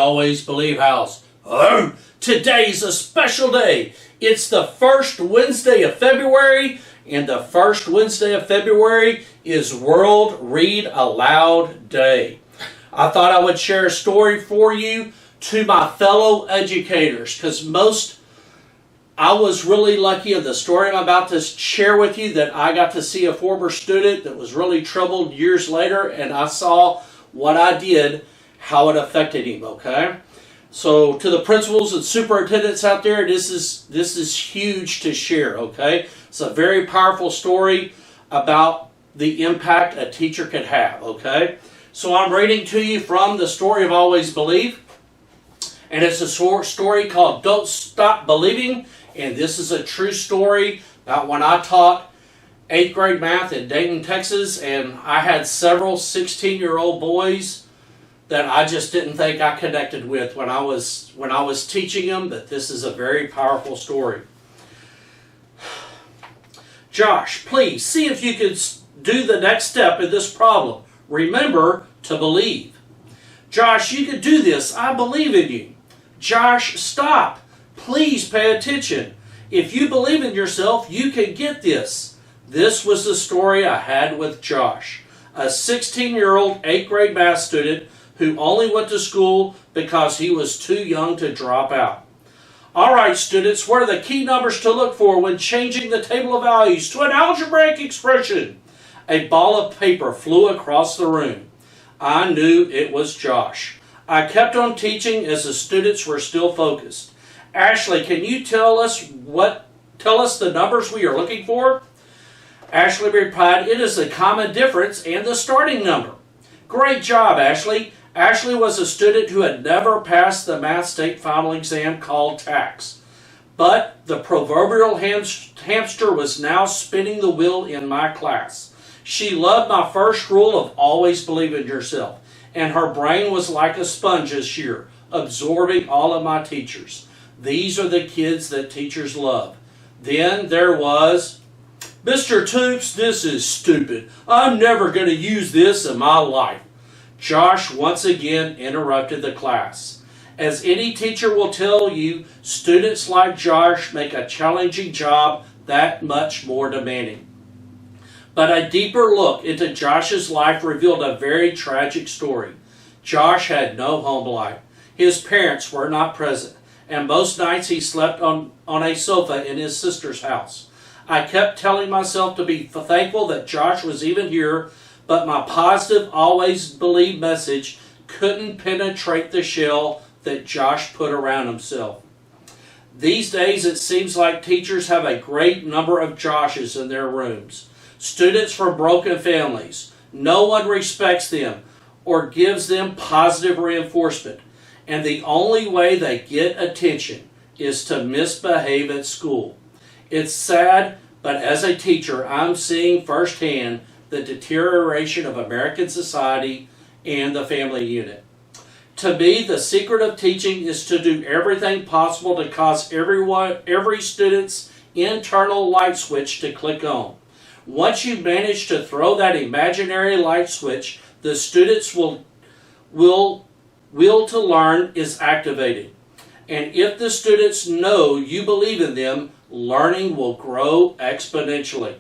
Always Believe house. Today's a special day. It's the first Wednesday of February, and the first Wednesday of February is World Read Aloud Day. I thought I would share a story for you to my fellow educators, because I was really lucky in the story I'm about to share with you that I got to see a former student that was really troubled years later, and I saw what I did, how it affected him, okay? So to the principals and superintendents out there, this is huge to share, okay? It's a very powerful story about the impact a teacher could have, okay? So I'm reading to you from the story of Always Believe, and it's a story called Don't Stop Believing, and this is a true story about when I taught 8th grade math in Dayton, Texas, and I had several 16-year-old boys that I just didn't think I connected with when I was teaching them, but this is a very powerful story. Josh, please see if you could do the next step in this problem. Remember to believe. Josh, you can do this. I believe in you. Josh, stop. Please pay attention. If you believe in yourself, you can get this. This was the story I had with Josh, a 16-year-old 8th grade math student who only went to school because he was too young to drop out. All right, students, what are the key numbers to look for when changing the table of values to an algebraic expression? A ball of paper flew across the room. I knew it was Josh. I kept on teaching as the students were still focused. Ashley, can you tell us the numbers we are looking for? Ashley replied, it is the common difference and the starting number. Great job, Ashley. Ashley was a student who had never passed the math state final exam called TAX. But the proverbial hamster was now spinning the wheel in my class. She loved my first rule of always believe in yourself, and her brain was like a sponge this year, absorbing all of my teachers. These are the kids that teachers love. Then there was, Mr. Toups, this is stupid. I'm never going to use this in my life. Josh once again interrupted the class. As any teacher will tell you, students like Josh make a challenging job that much more demanding. But a deeper look into Josh's life revealed a very tragic story. Josh had no home life. His parents were not present, and most nights he slept on a sofa in his sister's house. I kept telling myself to be thankful that Josh was even here, but my positive always believe message couldn't penetrate the shell that Josh put around himself. These days it seems like teachers have a great number of Joshes in their rooms. Students from broken families. No one respects them or gives them positive reinforcement. And the only way they get attention is to misbehave at school. It's sad, but as a teacher, I'm seeing firsthand the deterioration of American society and the family unit. To me, the secret of teaching is to do everything possible to cause every student's internal light switch to click on. Once you manage to throw that imaginary light switch, the students' will to learn is activated. And if the students know you believe in them, learning will grow exponentially.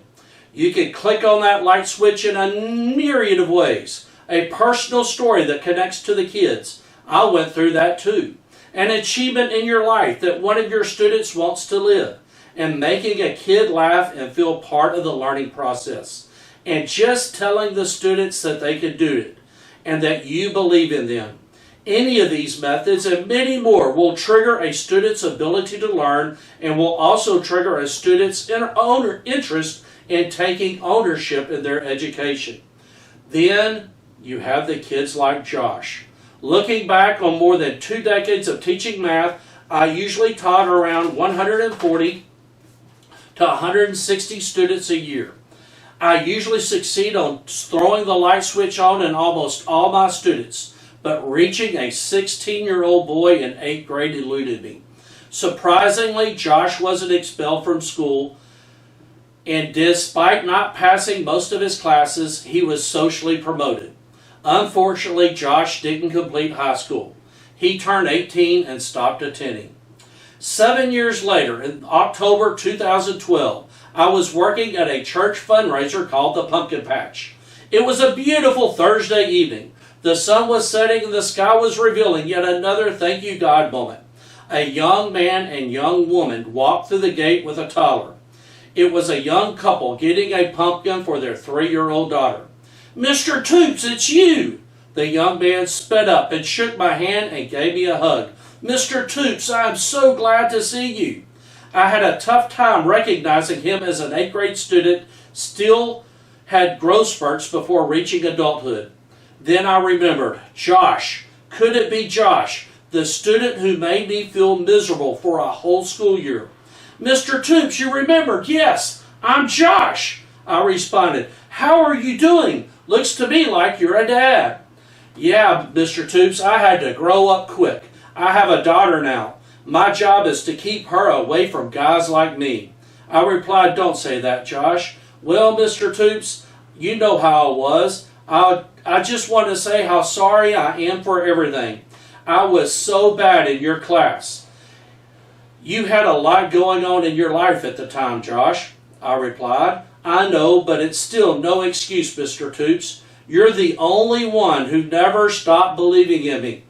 You can click on that light switch in a myriad of ways. A personal story that connects to the kids. I went through that too. An achievement in your life that one of your students wants to live. And making a kid laugh and feel part of the learning process. And just telling the students that they can do it. And that you believe in them. Any of these methods and many more will trigger a student's ability to learn and will also trigger a student's interest in taking ownership in their education. Then you have the kids like Josh. Looking back on more than 2 decades of teaching math, I usually taught around 140 to 160 students a year. I usually succeed on throwing the light switch on in almost all my students, but reaching a 16-year-old boy in 8th grade eluded me. Surprisingly, Josh wasn't expelled from school, and despite not passing most of his classes, he was socially promoted. Unfortunately, Josh didn't complete high school. He turned 18 and stopped attending. 7 years later, in October 2012, I was working at a church fundraiser called the Pumpkin Patch. It was a beautiful Thursday evening. The sun was setting and the sky was revealing yet another thank you God moment. A young man and young woman walked through the gate with a toddler. It was a young couple getting a pumpkin for their 3-year-old daughter. "Mr. Toups, it's you!" The young man sped up and shook my hand and gave me a hug. "Mr. Toups, I am so glad to see you." I had a tough time recognizing him as an 8th grade student, still had growth spurts before reaching adulthood. Then I remembered, Josh. Could it be Josh, the student who made me feel miserable for a whole school year? "Mr. Toups, you remembered? Yes, I'm Josh," I responded. "How are you doing? Looks to me like you're a dad." "Yeah, Mr. Toups, I had to grow up quick. I have a daughter now. My job is to keep her away from guys like me." I replied, "Don't say that, Josh." "Well, Mr. Toups, you know how I was. I just want to say how sorry I am for everything. I was so bad in your class." "You had a lot going on in your life at the time, Josh," I replied. "I know, but it's still no excuse, Mr. Toups. You're the only one who never stopped believing in me.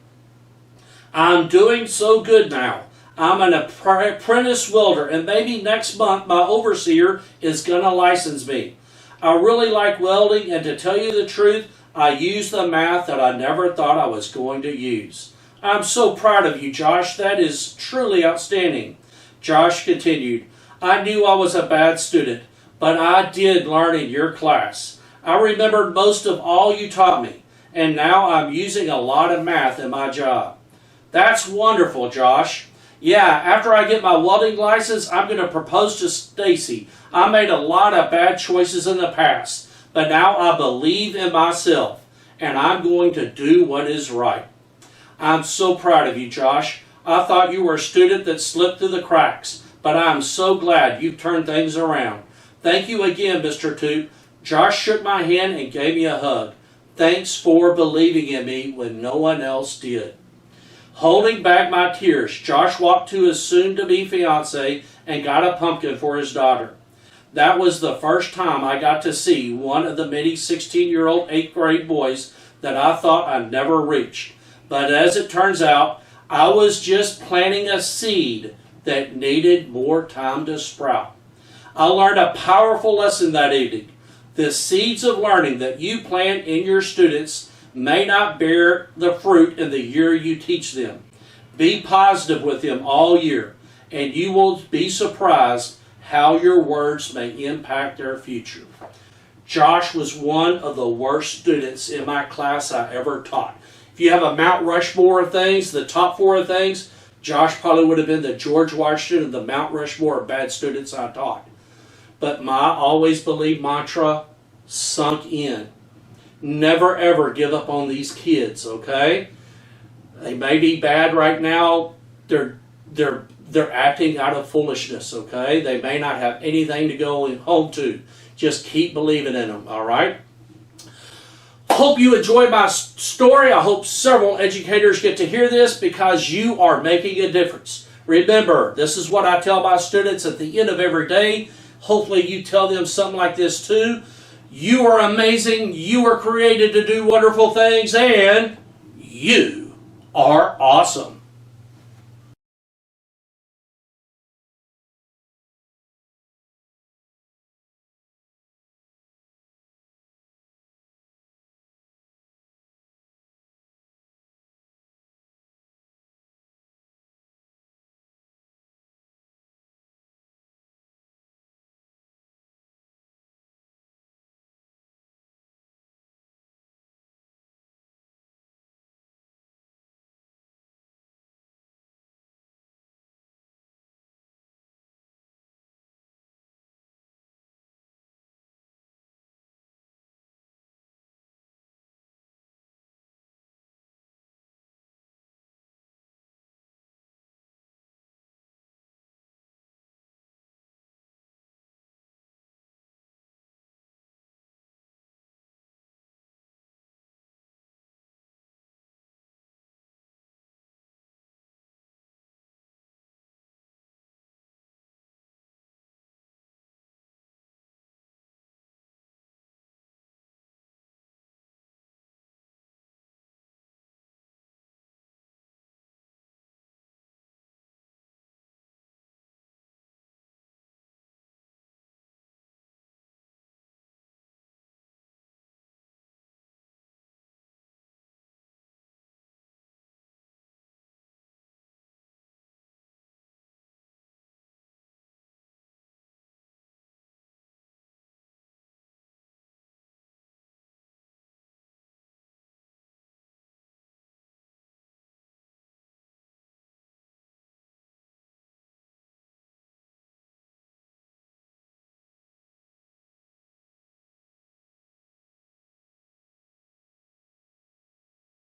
I'm doing so good now. I'm an apprentice welder, and maybe next month my overseer is going to license me. I really like welding, and to tell you the truth, I use the math that I never thought I was going to use." "I'm so proud of you, Josh. That is truly outstanding." Josh continued, "I knew I was a bad student, but I did learn in your class. I remembered most of all you taught me, and now I'm using a lot of math in my job." "That's wonderful, Josh. Yeah, after I get my welding license, I'm going to propose to Stacy. I made a lot of bad choices in the past, but now I believe in myself, and I'm going to do what is right." "I'm so proud of you, Josh. I thought you were a student that slipped through the cracks, but I'm so glad you've turned things around. Thank you again, Mr. Toop." Josh shook my hand and gave me a hug. "Thanks for believing in me when no one else did." Holding back my tears, Josh walked to his soon-to-be fiancée and got a pumpkin for his daughter. That was the first time I got to see one of the many 16-year-old 8th grade boys that I thought I'd never reach. But as it turns out, I was just planting a seed that needed more time to sprout. I learned a powerful lesson that evening. The seeds of learning that you plant in your students may not bear the fruit in the year you teach them. Be positive with them all year, and you will be surprised how your words may impact their future. Josh was one of the worst students in my class I ever taught. If you have a Mount Rushmore of things, the top 4 of things, Josh probably would have been the George Washington of the Mount Rushmore of bad students I taught. But my always believe mantra sunk in. Never ever give up on these kids, okay? They may be bad right now. They're acting out of foolishness, okay? They may not have anything to go home to. Just keep believing in them, all right? Hope you enjoyed my story. I hope several educators get to hear this because you are making a difference. Remember, this is what I tell my students at the end of every day. Hopefully you tell them something like this too. You are amazing. You are created to do wonderful things, and you are awesome.